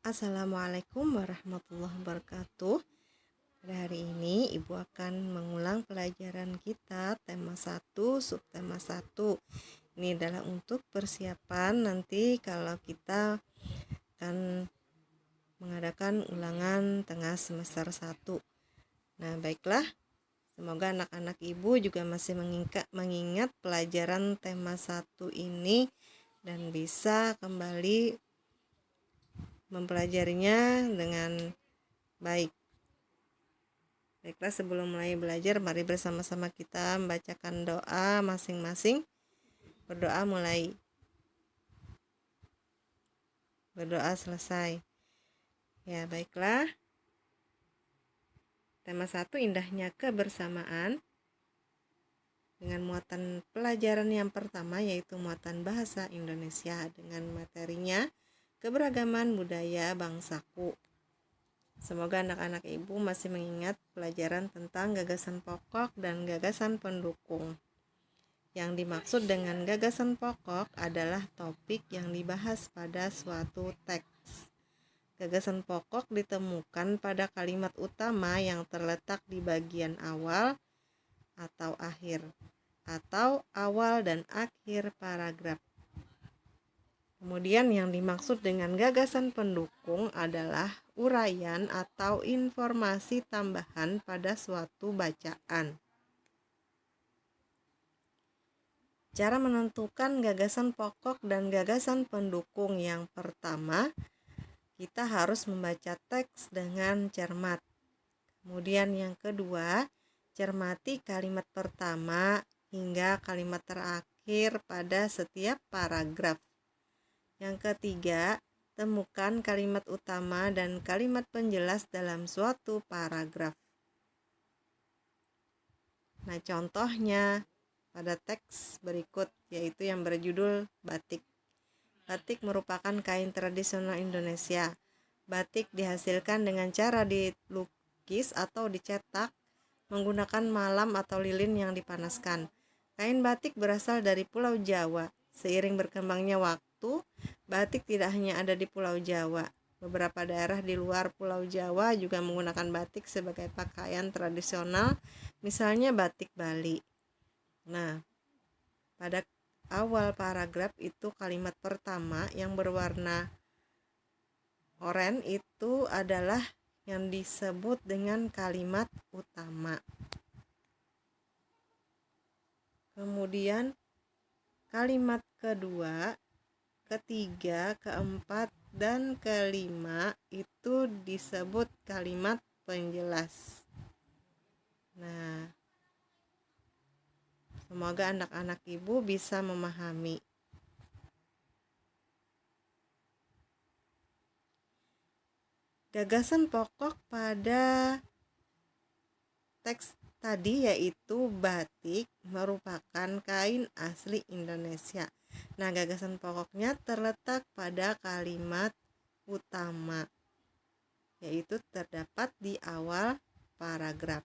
Assalamualaikum warahmatullahi wabarakatuh. Pada hari ini Ibu akan mengulang pelajaran kita tema 1, subtema 1. Ini adalah untuk persiapan nanti kalau kita akan mengadakan ulangan tengah semester 1. Nah, baiklah. Semoga anak-anak Ibu juga masih mengingat pelajaran tema 1 ini dan bisa kembali mempelajarinya dengan baik. Baiklah, sebelum mulai belajar, mari bersama-sama kita membacakan doa masing-masing. Berdoa mulai. Berdoa selesai. Ya, baiklah. Tema 1, indahnya kebersamaan. Dengan muatan pelajaran yang pertama, yaitu muatan bahasa Indonesia dengan materinya keberagaman budaya bangsaku. Semoga anak-anak Ibu masih mengingat pelajaran tentang gagasan pokok dan gagasan pendukung. Yang dimaksud dengan gagasan pokok adalah topik yang dibahas pada suatu teks. Gagasan pokok ditemukan pada kalimat utama yang terletak di bagian awal atau akhir, atau awal dan akhir paragraf. Kemudian yang dimaksud dengan gagasan pendukung adalah uraian atau informasi tambahan pada suatu bacaan. Cara menentukan gagasan pokok dan gagasan pendukung yang pertama, kita harus membaca teks dengan cermat. Kemudian yang kedua, cermati kalimat pertama hingga kalimat terakhir pada setiap paragraf. Yang ketiga, temukan kalimat utama dan kalimat penjelas dalam suatu paragraf. Nah, contohnya pada teks berikut, yaitu yang berjudul batik. Batik merupakan kain tradisional Indonesia. Batik dihasilkan dengan cara dilukis atau dicetak menggunakan malam atau lilin yang dipanaskan. Kain batik berasal dari Pulau Jawa. Seiring berkembangnya waktu, batik tidak hanya ada di Pulau Jawa. Beberapa daerah di luar Pulau Jawa juga menggunakan batik sebagai pakaian tradisional, misalnya batik Bali. Nah, pada awal paragraf itu kalimat pertama yang berwarna oranye itu adalah yang disebut dengan kalimat utama. Kemudian kalimat kedua, ketiga, keempat, dan kelima itu disebut kalimat penjelas. Nah, semoga anak-anak Ibu bisa memahami. Gagasan pokok pada teks tadi yaitu batik merupakan kain asli Indonesia. Nah, gagasan pokoknya terletak pada kalimat utama, yaitu terdapat di awal paragraf.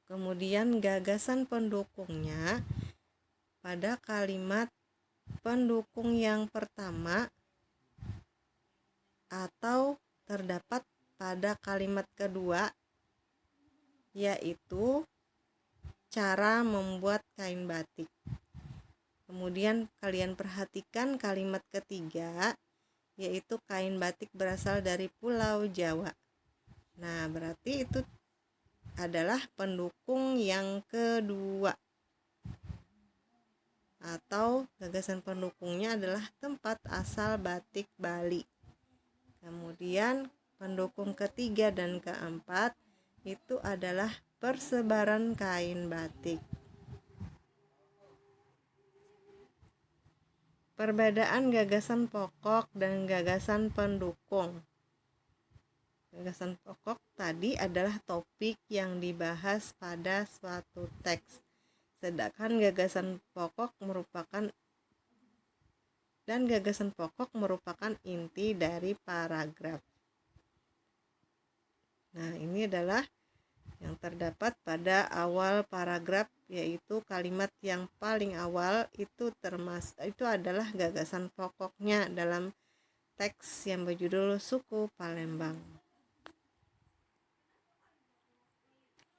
Kemudian gagasan pendukungnya pada kalimat pendukung yang pertama atau terdapat pada kalimat kedua, yaitu cara membuat kain batik. Kemudian kalian perhatikan kalimat ketiga, yaitu kain batik berasal dari Pulau Jawa. Nah, berarti itu adalah pendukung yang kedua, atau gagasan pendukungnya adalah tempat asal batik Bali. Kemudian pendukung ketiga dan keempat itu adalah persebaran kain batik. Perbedaan gagasan pokok dan gagasan pendukung. Gagasan pokok tadi adalah topik yang dibahas pada suatu teks. Sedangkan gagasan pokok merupakan inti dari paragraf. Nah, ini adalah yang terdapat pada awal paragraf, yaitu kalimat yang paling awal itu adalah gagasan pokoknya dalam teks yang berjudul Suku Palembang.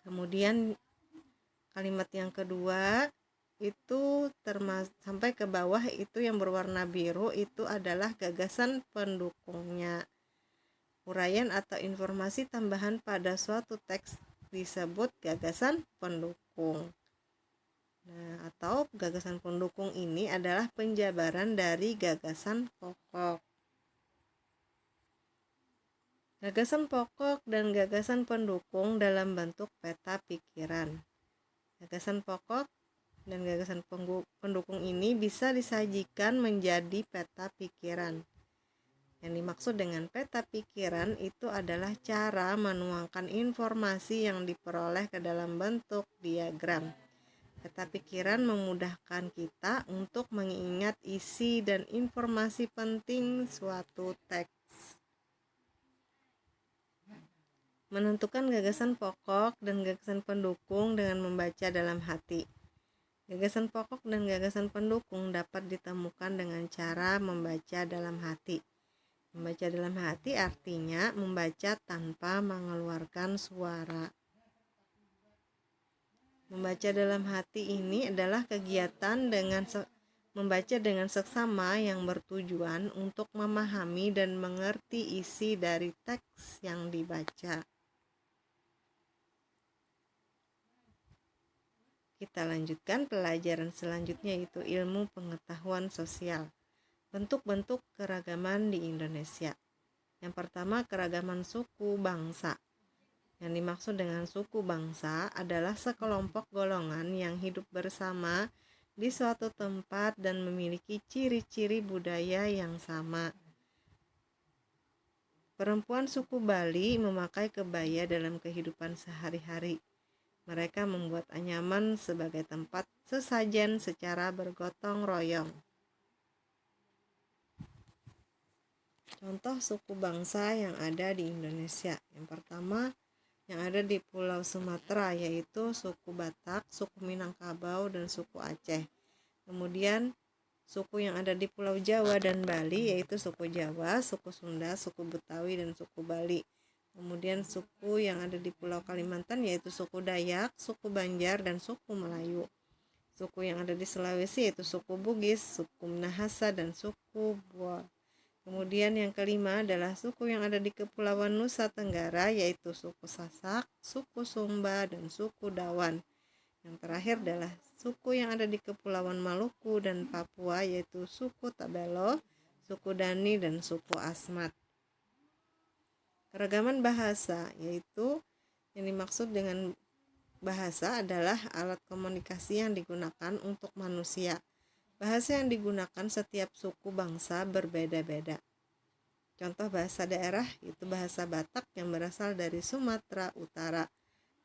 Kemudian kalimat yang kedua itu sampai ke bawah itu yang berwarna biru itu adalah gagasan pendukungnya. Uraian atau informasi tambahan pada suatu teks disebut gagasan pendukung. Nah, atau gagasan pendukung ini adalah penjabaran dari gagasan pokok. Gagasan pokok dan gagasan pendukung dalam bentuk peta pikiran. Gagasan pokok dan gagasan pendukung ini bisa disajikan menjadi peta pikiran. Yang dimaksud dengan peta pikiran itu adalah cara menuangkan informasi yang diperoleh ke dalam bentuk diagram. Peta pikiran memudahkan kita untuk mengingat isi dan informasi penting suatu teks. Menentukan gagasan pokok dan gagasan pendukung dengan membaca dalam hati. Gagasan pokok dan gagasan pendukung dapat ditemukan dengan cara membaca dalam hati. Membaca dalam hati artinya membaca tanpa mengeluarkan suara. Membaca dalam hati ini adalah kegiatan membaca dengan seksama yang bertujuan untuk memahami dan mengerti isi dari teks yang dibaca. Kita lanjutkan pelajaran selanjutnya, yaitu ilmu pengetahuan sosial. Bentuk-bentuk keragaman di Indonesia. Yang pertama, keragaman suku bangsa. Yang dimaksud dengan suku bangsa adalah sekelompok golongan yang hidup bersama di suatu tempat dan memiliki ciri-ciri budaya yang sama. Perempuan suku Bali memakai kebaya dalam kehidupan sehari-hari. Mereka membuat anyaman sebagai tempat sesajen secara bergotong royong. Contoh suku bangsa yang ada di Indonesia. Yang pertama, yang ada di Pulau Sumatera, yaitu suku Batak, suku Minangkabau, dan suku Aceh. Kemudian suku yang ada di Pulau Jawa dan Bali, yaitu suku Jawa, suku Sunda, suku Betawi, dan suku Bali. Kemudian suku yang ada di Pulau Kalimantan, yaitu suku Dayak, suku Banjar, dan suku Melayu. Suku yang ada di Sulawesi yaitu suku Bugis, suku Minahasa, dan suku Boer. Kemudian yang kelima adalah suku yang ada di Kepulauan Nusa Tenggara, yaitu suku Sasak, suku Sumba, dan suku Dawan. Yang terakhir adalah suku yang ada di Kepulauan Maluku dan Papua, yaitu suku Tabelo, suku Dani, dan suku Asmat. Keragaman bahasa, yaitu yang dimaksud dengan bahasa adalah alat komunikasi yang digunakan untuk manusia. Bahasa yang digunakan setiap suku bangsa berbeda-beda. Contoh bahasa daerah itu bahasa Batak yang berasal dari Sumatera Utara.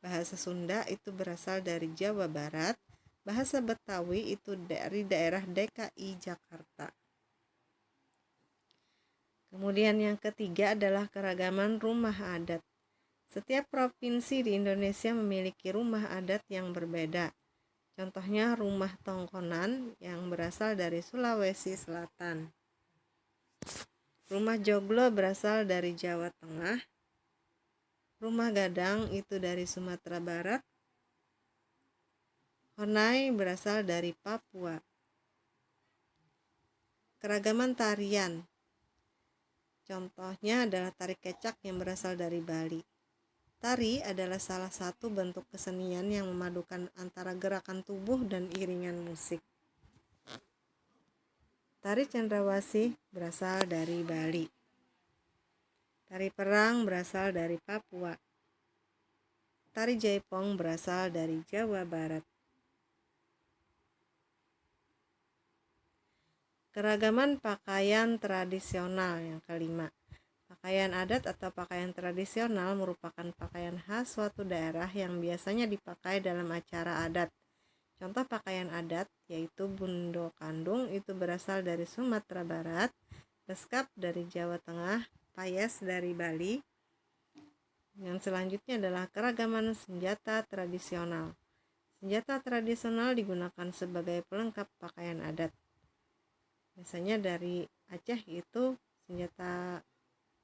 Bahasa Sunda itu berasal dari Jawa Barat. Bahasa Betawi itu dari daerah DKI Jakarta. Kemudian yang ketiga adalah keragaman rumah adat. Setiap provinsi di Indonesia memiliki rumah adat yang berbeda. Contohnya rumah Tongkonan yang berasal dari Sulawesi Selatan. Rumah Joglo berasal dari Jawa Tengah. Rumah Gadang itu dari Sumatera Barat. Honai berasal dari Papua. Keragaman tarian. Contohnya adalah tari kecak yang berasal dari Bali. Tari adalah salah satu bentuk kesenian yang memadukan antara gerakan tubuh dan iringan musik. Tari cendrawasih berasal dari Bali. Tari perang berasal dari Papua. Tari jaipong berasal dari Jawa Barat. Keragaman pakaian tradisional yang kelima. Pakaian adat atau pakaian tradisional merupakan pakaian khas suatu daerah yang biasanya dipakai dalam acara adat. Contoh pakaian adat yaitu bundo kandung itu berasal dari Sumatera Barat, beskap dari Jawa Tengah, payas dari Bali, Yang selanjutnya adalah keragaman senjata tradisional. Senjata tradisional digunakan sebagai pelengkap pakaian adat. Biasanya dari Aceh itu senjata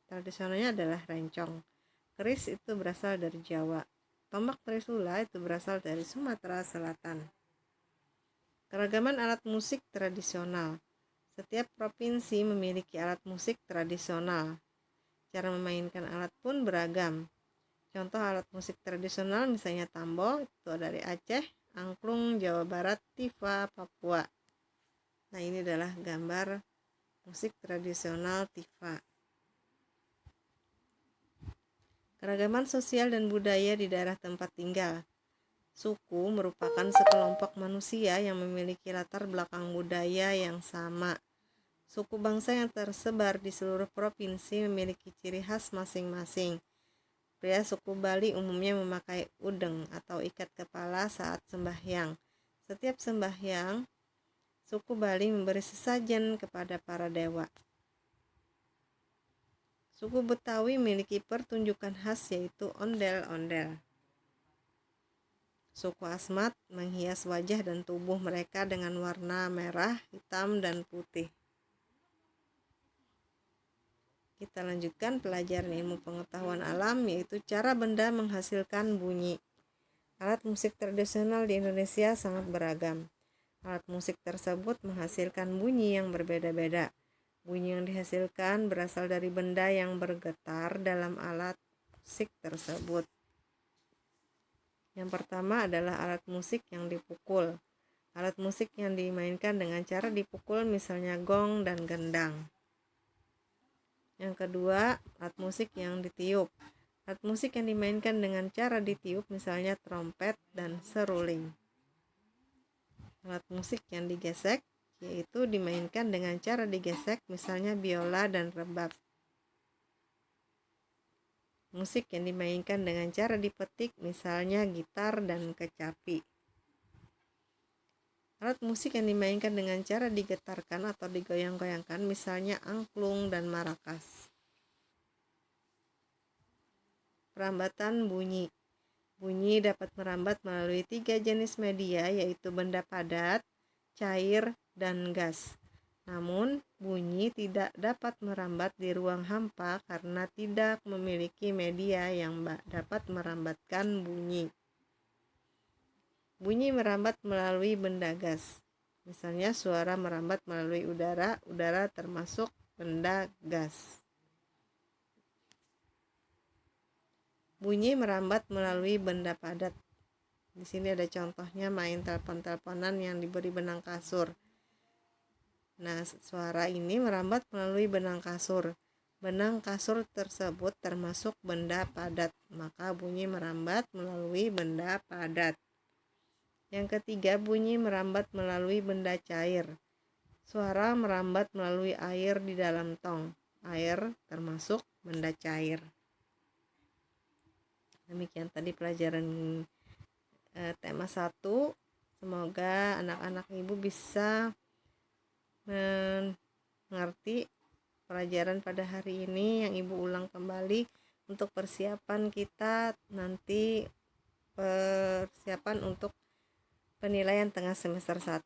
tradisionalnya adalah rencong. Keris itu berasal dari Jawa. Tombak trisula itu berasal dari Sumatera Selatan. Keragaman alat musik tradisional. Setiap provinsi memiliki alat musik tradisional. Cara memainkan alat pun beragam. Contoh alat musik tradisional misalnya tambo itu dari Aceh, angklung Jawa Barat, tifa Papua. Nah, ini adalah gambar musik tradisional tifa. Keragaman sosial dan budaya di daerah tempat tinggal. Suku merupakan sekelompok manusia yang memiliki latar belakang budaya yang sama. Suku bangsa yang tersebar di seluruh provinsi memiliki ciri khas masing-masing. Pria suku Bali umumnya memakai udeng atau ikat kepala saat sembahyang. Setiap sembahyang, suku Bali memberi sesajen kepada para dewa. Suku Betawi memiliki pertunjukan khas yaitu ondel-ondel. Suku Asmat menghias wajah dan tubuh mereka dengan warna merah, hitam, dan putih. Kita lanjutkan pelajaran ilmu pengetahuan alam, yaitu cara benda menghasilkan bunyi. Alat musik tradisional di Indonesia sangat beragam. Alat musik tersebut menghasilkan bunyi yang berbeda-beda. Bunyi yang dihasilkan berasal dari benda yang bergetar dalam alat musik tersebut. Yang pertama adalah alat musik yang dipukul. Alat musik yang dimainkan dengan cara dipukul misalnya gong dan gendang. Yang kedua, alat musik yang ditiup. Alat musik yang dimainkan dengan cara ditiup misalnya trompet dan seruling. Alat musik yang digesek yaitu dimainkan dengan cara digesek misalnya biola dan rebab. Musik yang dimainkan dengan cara dipetik misalnya gitar dan kecapi. Alat musik yang dimainkan dengan cara digetarkan atau digoyang-goyangkan misalnya angklung dan marakas. Perambatan bunyi. Bunyi dapat merambat melalui 3 jenis media yaitu benda padat, cair, dan gas. Namun, bunyi tidak dapat merambat di ruang hampa karena tidak memiliki media yang dapat merambatkan bunyi. Bunyi merambat melalui benda gas. Misalnya suara merambat melalui udara, udara termasuk benda gas. Bunyi merambat melalui benda padat. Di sini ada contohnya main telepon-teleponan yang diberi benang kasur. Nah, suara ini merambat melalui benang kasur. Benang kasur tersebut termasuk benda padat, maka bunyi merambat melalui benda padat. Yang ketiga, bunyi merambat melalui benda cair. Suara merambat melalui air di dalam tong. Air termasuk benda cair. Demikian tadi pelajaran tema 1. Semoga anak-anak ibu bisa mengerti pelajaran pada hari ini yang ibu ulang kembali untuk persiapan kita nanti, persiapan untuk penilaian tengah semester 1.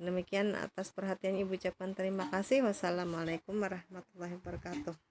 Demikian, atas perhatian ibu ucapkan terima kasih. Wassalamualaikum warahmatullahi wabarakatuh.